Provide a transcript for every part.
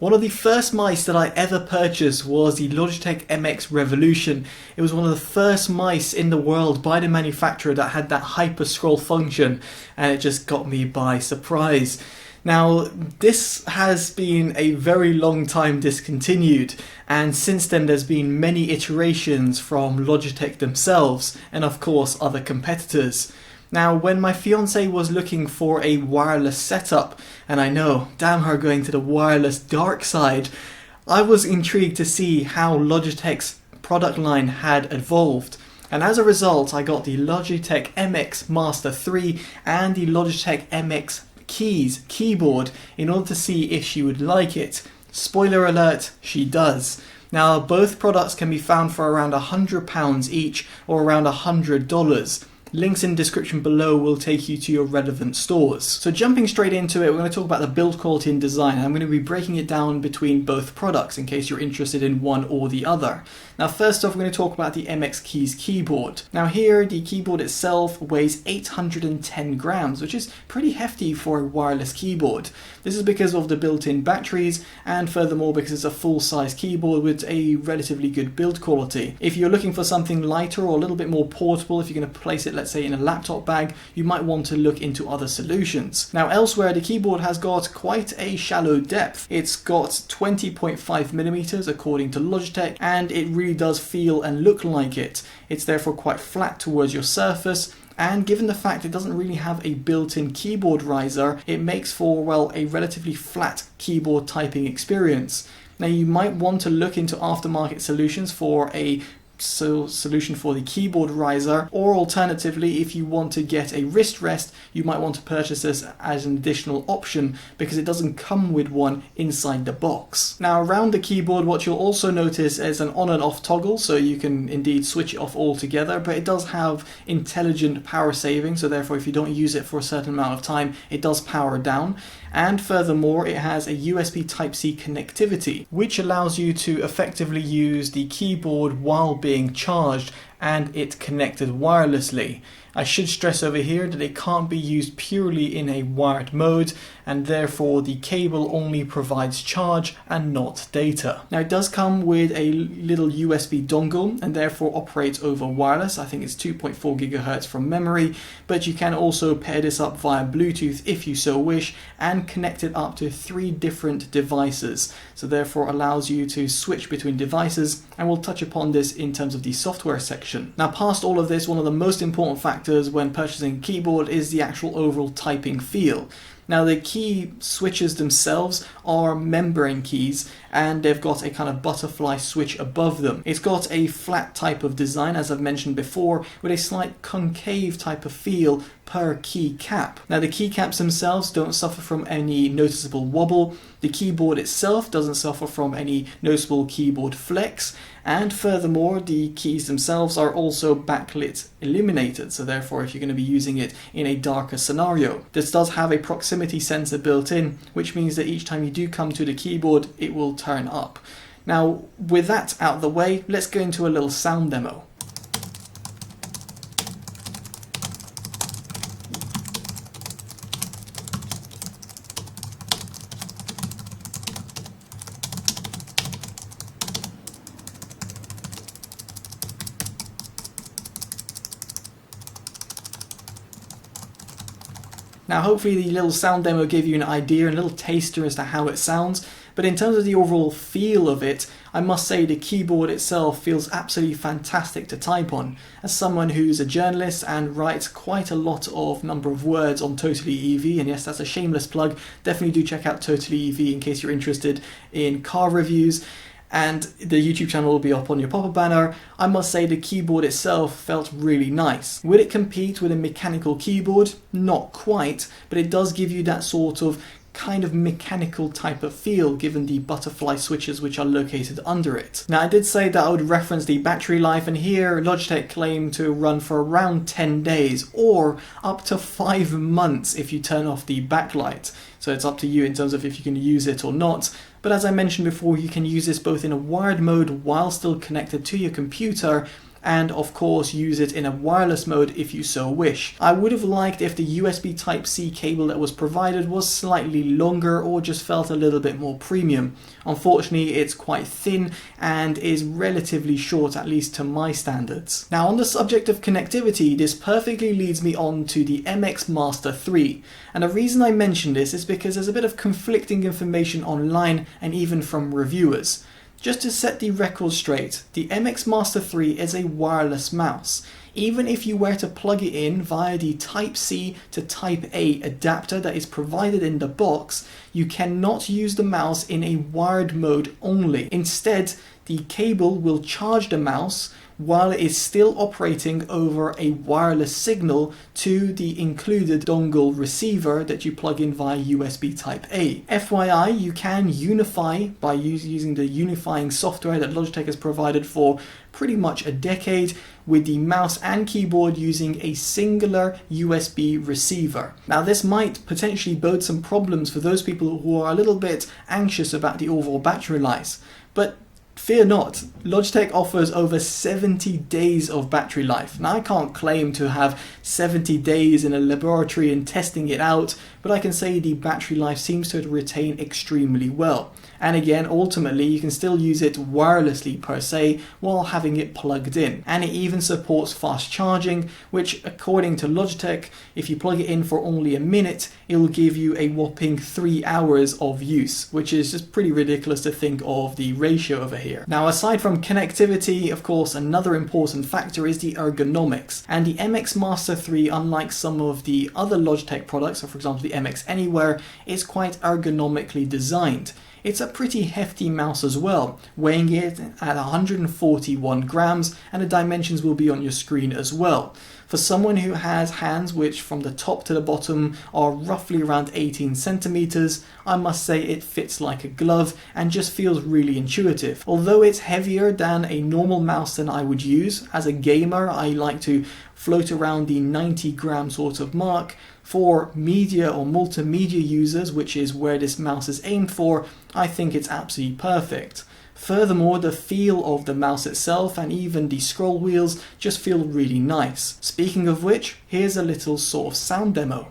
One of the first mice that I ever purchased was the Logitech MX Revolution. It was one of the first mice in the world by the manufacturer that had that hyper scroll function, and it just got me by surprise. Now, this has been a very long time discontinued, and since then there's been many iterations from Logitech themselves and of course other competitors. Now, when my fiance was looking for a wireless setup, and I know, damn her going to the wireless dark side, I was intrigued to see how Logitech's product line had evolved. And as a result, I got the Logitech MX Master 3 and the Logitech MX Keys keyboard in order to see if she would like it. Spoiler alert, she does. Now, both products can be found for around £100 each, or around $100. Links in the description below will take you to your relevant stores. So jumping straight into it, we're going to talk about the build quality and design. I'm going to be breaking it down between both products in case you're interested in one or the other. Now, first off, we're going to talk about the MX Keys keyboard. Now here, the keyboard itself weighs 810 grams, which is pretty hefty for a wireless keyboard. This is because of the built-in batteries, and furthermore because it's a full-size keyboard with a relatively good build quality. If you're looking for something lighter or a little bit more portable, if you're going to place it, let's say, in a laptop bag, you might want to look into other solutions. Now, elsewhere, the keyboard has got quite a shallow depth. It's got 20.5 millimeters according to Logitech, and it really does feel and look like it. It's therefore quite flat towards your surface, and given the fact it doesn't really have a built-in keyboard riser, it makes for, well, a relatively flat keyboard typing experience. Now, you might want to look into aftermarket solutions for a solution for the keyboard riser, or alternatively, if you want to get a wrist rest, you might want to purchase this as an additional option because it doesn't come with one inside the box. Now, around the keyboard, what you'll also notice is an on and off toggle, so you can indeed switch it off altogether, but it does have intelligent power saving, so therefore if you don't use it for a certain amount of time, it does power down. And furthermore, it has a USB Type-C connectivity, which allows you to effectively use the keyboard while being charged and it connected wirelessly. I should stress over here that it can't be used purely in a wired mode, and therefore the cable only provides charge and not data. Now, it does come with a little USB dongle and therefore operates over wireless. I think it's 2.4 gigahertz from memory, but you can also pair this up via Bluetooth if you so wish and connect it up to 3 different devices. So therefore allows you to switch between devices, and we'll touch upon this in terms of the software section. Now, past all of this, one of the most important factors when purchasing a keyboard is the actual overall typing feel. Now, the key switches themselves are membrane keys, and they've got a kind of butterfly switch above them. It's got a flat type of design, as I've mentioned before, with a slight concave type of feel per key cap. Now, the keycaps themselves don't suffer from any noticeable wobble. The keyboard itself doesn't suffer from any noticeable keyboard flex, and furthermore, the keys themselves are also backlit illuminated, so therefore if you're going to be using it in a darker scenario. This does have a proximity sensor built in, which means that each time you do come to the keyboard, it will turn up. Now, with that out of the way, let's go into a little sound demo. Now, hopefully the little sound demo gave you an idea and a little taster as to how it sounds, but in terms of the overall feel of it, I must say the keyboard itself feels absolutely fantastic to type on. As someone who's a journalist and writes quite a lot of number of words on Totally EV, and yes, that's a shameless plug, definitely do check out Totally EV in case you're interested in car reviews, and the YouTube channel will be up on your pop-up banner. I must say the keyboard itself felt really nice. Will it compete with a mechanical keyboard? Not quite, but it does give you that sort of kind of mechanical type of feel given the butterfly switches which are located under it. Now, I did say that I would reference the battery life, and here Logitech claim to run for around 10 days or up to 5 months if you turn off the backlight. So it's up to you in terms of if you can use it or not. But as I mentioned before, you can use this both in a wired mode while still connected to your computer, and of course use it in a wireless mode if you so wish. I would have liked if the USB Type-C cable that was provided was slightly longer or just felt a little bit more premium. Unfortunately, it's quite thin and is relatively short, at least to my standards. Now, on the subject of connectivity, this perfectly leads me on to the MX Master 3. And the reason I mention this is because there's a bit of conflicting information online and even from reviewers. Just to set the record straight, the MX Master 3 is a wireless mouse. Even if you were to plug it in via the Type-C to Type-A adapter that is provided in the box, you cannot use the mouse in a wired mode only. Instead, the cable will charge the mouse while it is still operating over a wireless signal to the included dongle receiver that you plug in via USB Type-A. FYI, you can unify by using the unifying software that Logitech has provided for pretty much a decade with the mouse and keyboard using a singular USB receiver. Now, this might potentially bode some problems for those people who are a little bit anxious about the overall battery life, but fear not, Logitech offers over 70 days of battery life. Now, I can't claim to have 70 days in a laboratory and testing it out, but I can say the battery life seems to retain extremely well. And again, ultimately, you can still use it wirelessly per se while having it plugged in. And it even supports fast charging, which according to Logitech, if you plug it in for only a minute, it will give you a whopping 3 hours of use, which is just pretty ridiculous to think of the ratio over here. Now, aside from connectivity, of course, another important factor is the ergonomics. And the MX Master 3, unlike some of the other Logitech products, so for example the MX Anywhere, is quite ergonomically designed. It's a pretty hefty mouse as well, weighing it at 141 grams, and the dimensions will be on your screen as well. For someone who has hands which from the top to the bottom are roughly around 18 centimeters, I must say it fits like a glove and just feels really intuitive. Although it's heavier than a normal mouse than I would use, as a gamer I like to float around the 90 gram sort of mark. For media or multimedia users, which is where this mouse is aimed for, I think it's absolutely perfect. Furthermore, the feel of the mouse itself and even the scroll wheels just feel really nice. Speaking of which, here's a little sort of sound demo.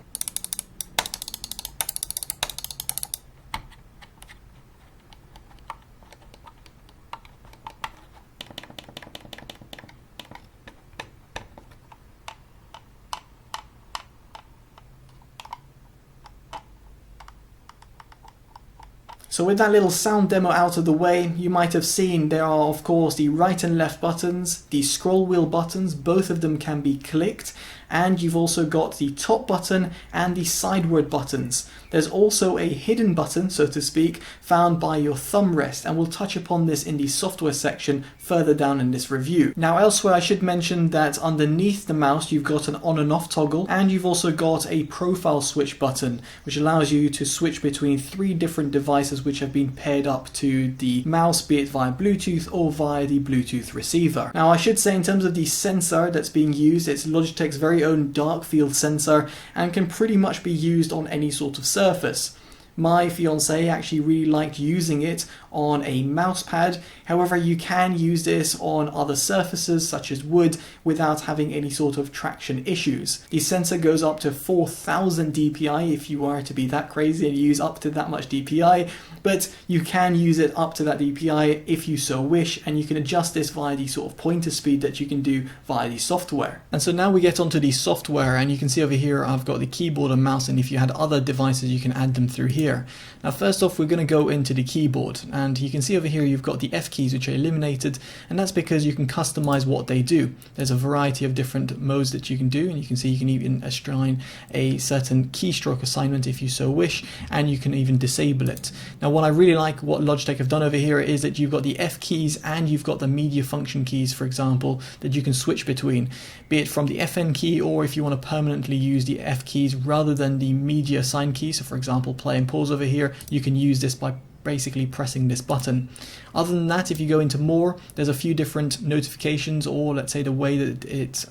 So with that little sound demo out of the way, you might have seen there are of course the right and left buttons, the scroll wheel buttons, both of them can be clicked, and you've also got the top button and the sideward buttons. There's also a hidden button, so to speak, found by your thumb rest, and we'll touch upon this in the software section further down in this review. Now elsewhere I should mention that underneath the mouse you've got an on and off toggle, and you've also got a profile switch button which allows you to switch between 3 different devices which have been paired up to the mouse, be it via Bluetooth or via the Bluetooth receiver. Now I should say, in terms of the sensor that's being used, it's Logitech's very own dark field sensor and can pretty much be used on any sort of surface. My fiance actually really liked using it on a mouse pad. However, you can use this on other surfaces such as wood without having any sort of traction issues. The sensor goes up to 4000 dpi if you are to be that crazy and use up to that much dpi, but you can use it up to that dpi if you so wish, and you can adjust this via the sort of pointer speed that you can do via the software. And so now we get onto the software, and you can see over here I've got the keyboard and mouse, and if you had other devices you can add them through here. Now first off, we're going to go into the keyboard, and you can see over here you've got the F keys which are eliminated, and that's because you can customize what they do. There's a variety of different modes that you can do, and you can see you can even assign a certain keystroke assignment if you so wish, and you can even disable it. Now what I really like what Logitech have done over here is that you've got the F keys and you've got the media function keys, for example, that you can switch between, be it from the FN key, or if you want to permanently use the F keys rather than the media assign key. So for example, play and pause over here, you can use this by basically pressing this button. Other than that, if you go into more, there's a few different notifications, or let's say the way that it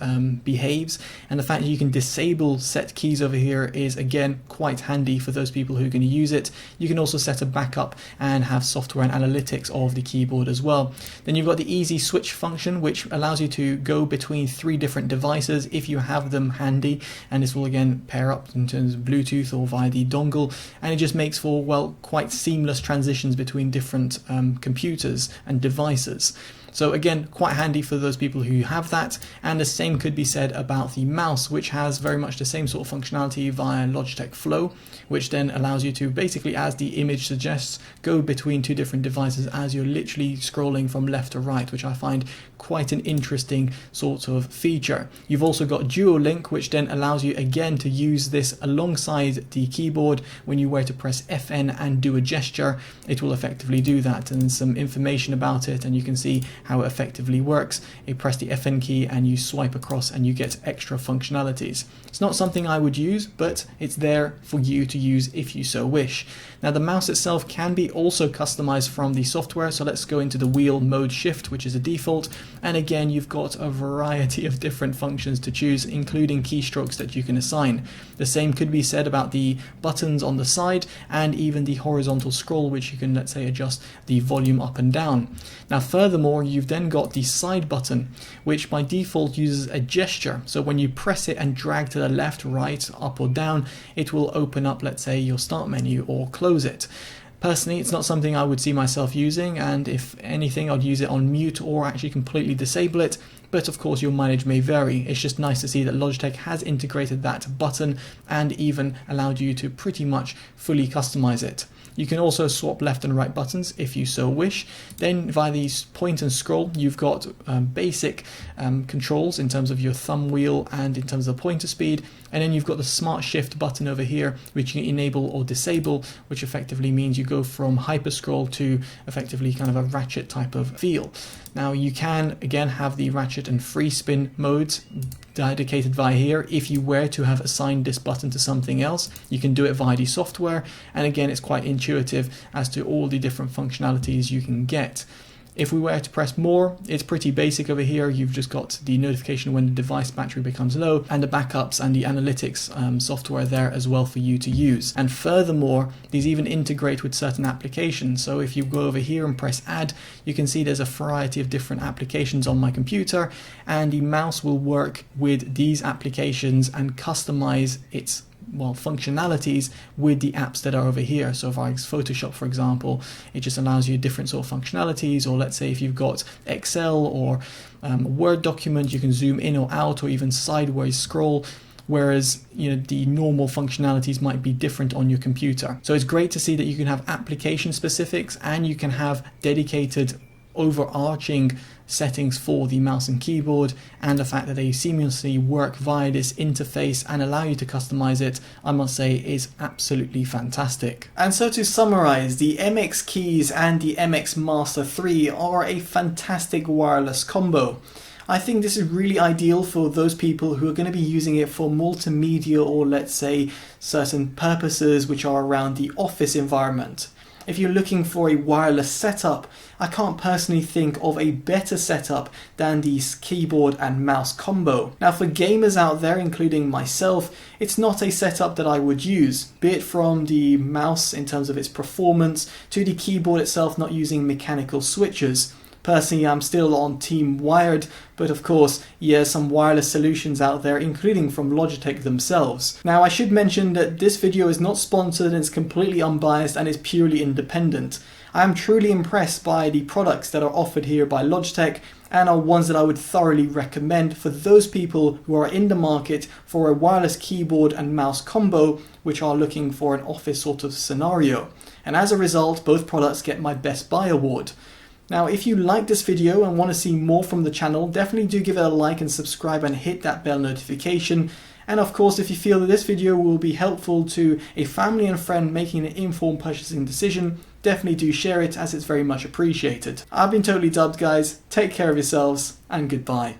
behaves, and the fact that you can disable set keys over here is again quite handy for those people who are going to use it. You can also set a backup and have software and analytics of the keyboard as well. Then you've got the easy switch function, which allows you to go between 3 different devices if you have them handy, and this will again pair up in terms of Bluetooth or via the dongle, and it just makes for, well, quite seamless transitions between different computers and devices. So again, quite handy for those people who have that. And the same could be said about the mouse, which has very much the same sort of functionality via Logitech Flow, which then allows you to basically, as the image suggests, go between 2 different devices as you're literally scrolling from left to right, which I find quite an interesting sort of feature. You've also got Duo Link, which then allows you again to use this alongside the keyboard. When you were to press FN and do a gesture, it will effectively do that, and some information about it, and you can see how it effectively works. You press the FN key and you swipe across and you get extra functionalities. It's not something I would use, but it's there for you to use if you so wish. Now the mouse itself can be also customized from the software, so let's go into the wheel mode shift, which is a default, and again you've got a variety of different functions to choose, including keystrokes that you can assign. The same could be said about the buttons on the side and even the horizontal scroll, which you can, let's say, adjust the volume up and down. Now furthermore, you've then got the side button, which by default uses a gesture. So when you press it and drag to the left, right, up or down, it will open up, let's say, your start menu or close it. Personally, it's not something I would see myself using, and if anything, I'd use it on mute or actually completely disable it. But of course your mileage may vary. It's just nice to see that Logitech has integrated that button and even allowed you to pretty much fully customize it. You can also swap left and right buttons if you so wish. Then via the point and scroll, you've got basic controls in terms of your thumb wheel and in terms of the pointer speed. And then you've got the smart shift button over here, which you can enable or disable, which effectively means you go from hyper scroll to effectively kind of a ratchet type of feel. Now you can again have the ratchet and free spin modes dedicated via here. If you were to have assigned this button to something else, you can do it via the software, and again it's quite intuitive as to all the different functionalities you can get. If we were to press more, it's pretty basic over here. You've just got the notification when the device battery becomes low, and the backups and the analytics software there as well for you to use. And furthermore, these even integrate with certain applications. So if you go over here and press add, you can see there's a variety of different applications on my computer, and the mouse will work with these applications and customize its functionalities with the apps that are over here. So if I use Photoshop, for example, it just allows you different sort of functionalities, or let's say if you've got Excel or a Word document, you can zoom in or out or even sideways scroll, whereas the normal functionalities might be different on your computer. So it's great to see that you can have application specifics and you can have dedicated overarching settings for the mouse and keyboard, and the fact that they seamlessly work via this interface and allow you to customize it, I must say, is absolutely fantastic. And so to summarize, the MX Keys and the MX Master 3 are a fantastic wireless combo. I think this is really ideal for those people who are going to be using it for multimedia or, let's say, certain purposes which are around the office environment. If you're looking for a wireless setup, I can't personally think of a better setup than the keyboard and mouse combo. Now for gamers out there, including myself, it's not a setup that I would use, be it from the mouse in terms of its performance to the keyboard itself not using mechanical switches. Personally, I'm still on team wired, but of course, some wireless solutions out there, including from Logitech themselves. Now, I should mention that this video is not sponsored and it's completely unbiased and is purely independent. I am truly impressed by the products that are offered here by Logitech and are ones that I would thoroughly recommend for those people who are in the market for a wireless keyboard and mouse combo, which are looking for an office sort of scenario. And as a result, both products get my Best Buy award. Now, if you like this video and want to see more from the channel, definitely do give it a like and subscribe and hit that bell notification. And of course, if you feel that this video will be helpful to a family and friend making an informed purchasing decision, definitely do share it, as it's very much appreciated. I've been Totally Dubbed, guys. Take care of yourselves and goodbye.